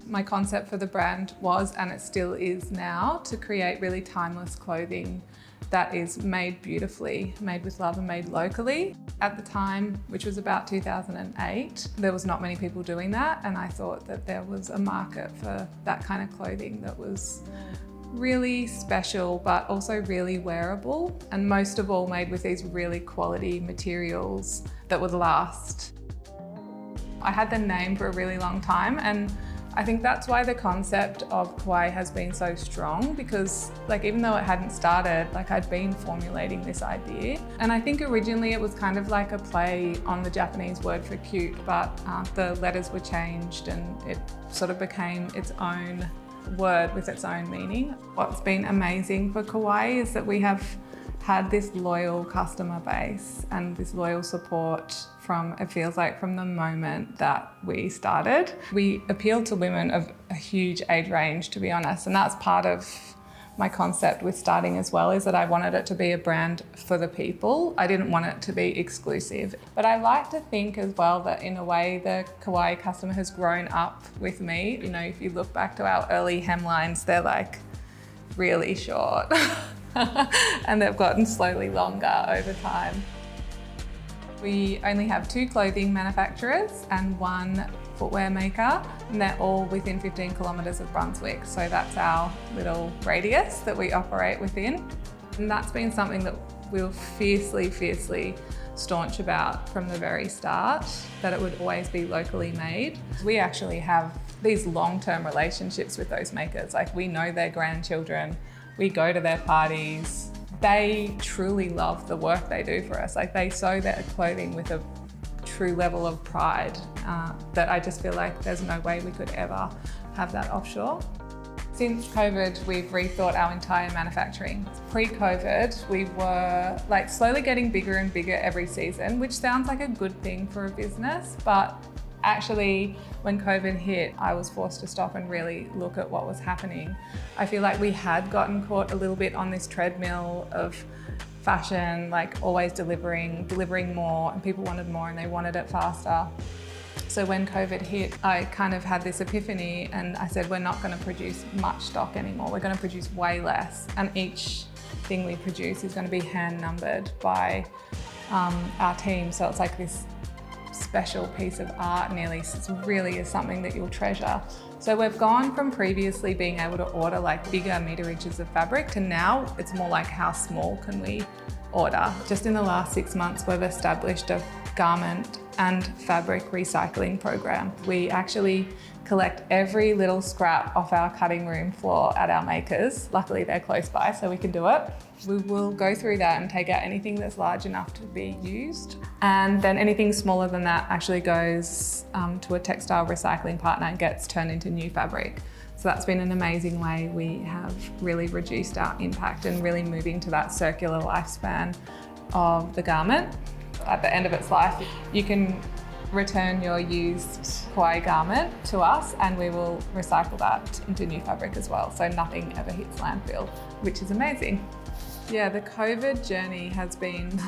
my concept for the brand was, and it still is now, to create really timeless clothing that is made beautifully, made with love and made locally. At the time, which was about 2008, there was not many people doing that, and I thought that there was a market for that kind of clothing that was really special, but also really wearable, and most of all made with these really quality materials that would last. I had the name for a really long time, and I think that's why the concept of Kuwaii has been so strong, because even though it hadn't started, I'd been formulating this idea. And I think originally it was kind of like a play on the Japanese word for cute, but the letters were changed and it sort of became its own word with its own meaning. What's been amazing for Kuwaii is that we have had this loyal customer base and this loyal support from, it feels like, from the moment that we started. We appeal to women of a huge age range, to be honest, and that's part of my concept with starting as well, is that I wanted it to be a brand for the people. I didn't want it to be exclusive. But I like to think as well that in a way the Kuwaii customer has grown up with me. You know, if you look back to our early hemlines, they're really short and they've gotten slowly longer over time. We only have 2 clothing manufacturers and 1 footwear maker, and they're all within 15 kilometres of Brunswick. So that's our little radius that we operate within. And that's been something that we were fiercely staunch about from the very start, that it would always be locally made. We actually have these long-term relationships with those makers. We know their grandchildren, we go to their parties. They truly love the work they do for us. They sew their clothing with a true level of pride that I just feel like there's no way we could ever have that offshore. Since COVID, we've rethought our entire manufacturing. Pre-COVID, we were slowly getting bigger and bigger every season, which sounds like a good thing for a business, but actually, when COVID hit, I was forced to stop and really look at what was happening. I feel like we had gotten caught a little bit on this treadmill of fashion, always delivering more, and people wanted more and they wanted it faster. So when COVID hit, I kind of had this epiphany and I said, we're not going to produce much stock anymore. We're going to produce way less. And each thing we produce is going to be hand numbered by our team. So it's this special piece of art nearly. So it really is something that you'll treasure. So we've gone from previously being able to order bigger meterage of fabric to now it's more how small can we order. Just in the last 6 months, we've established a garment and fabric recycling program. We actually collect every little scrap off our cutting room floor at our makers. Luckily they're close by so we can do it. We will go through that and take out anything that's large enough to be used. And then anything smaller than that actually goes to a textile recycling partner and gets turned into new fabric. So that's been an amazing way. We have really reduced our impact and really moving to that circular lifespan of the garment. At the end of its life, you can return your used Kuwaii garment to us and we will recycle that into new fabric as well. So nothing ever hits landfill, which is amazing. Yeah, the COVID journey has been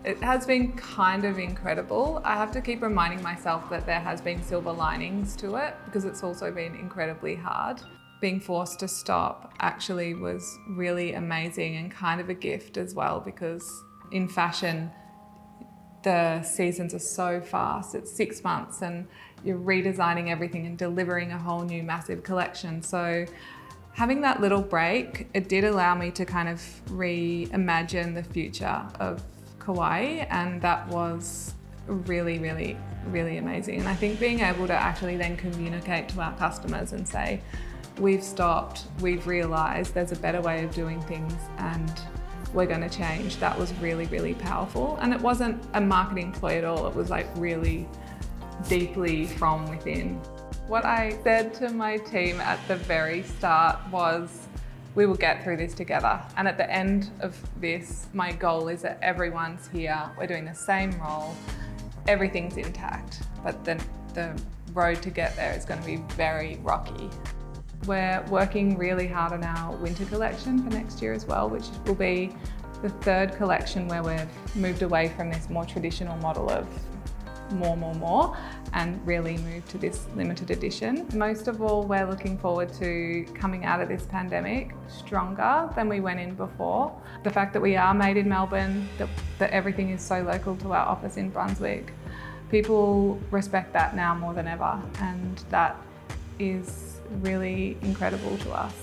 it has been kind of incredible. I have to keep reminding myself that there has been silver linings to it because it's also been incredibly hard. Being forced to stop actually was really amazing and kind of a gift as well, because in fashion, the seasons are so fast. It's 6 months and you're redesigning everything and delivering a whole new massive collection. So having that little break, it did allow me to kind of reimagine the future of Kuwaii, and that was really amazing. And I think being able to actually then communicate to our customers and say, we've stopped, we've realised there's a better way of doing things and we're going to change. That was really powerful. And it wasn't a marketing ploy at all. It was really deeply from within. What I said to my team at the very start was, we will get through this together. And at the end of this, my goal is that everyone's here, we're doing the same role, everything's intact. But then the road to get there is going to be very rocky. We're working really hard on our winter collection for next year as well, which will be the 3rd collection where we've moved away from this more traditional model of more, and really move to this limited edition. Most of all, we're looking forward to coming out of this pandemic stronger than we went in before. The fact that we are made in Melbourne, that everything is so local to our office in Brunswick, people respect that now more than ever, and that is really incredible to us.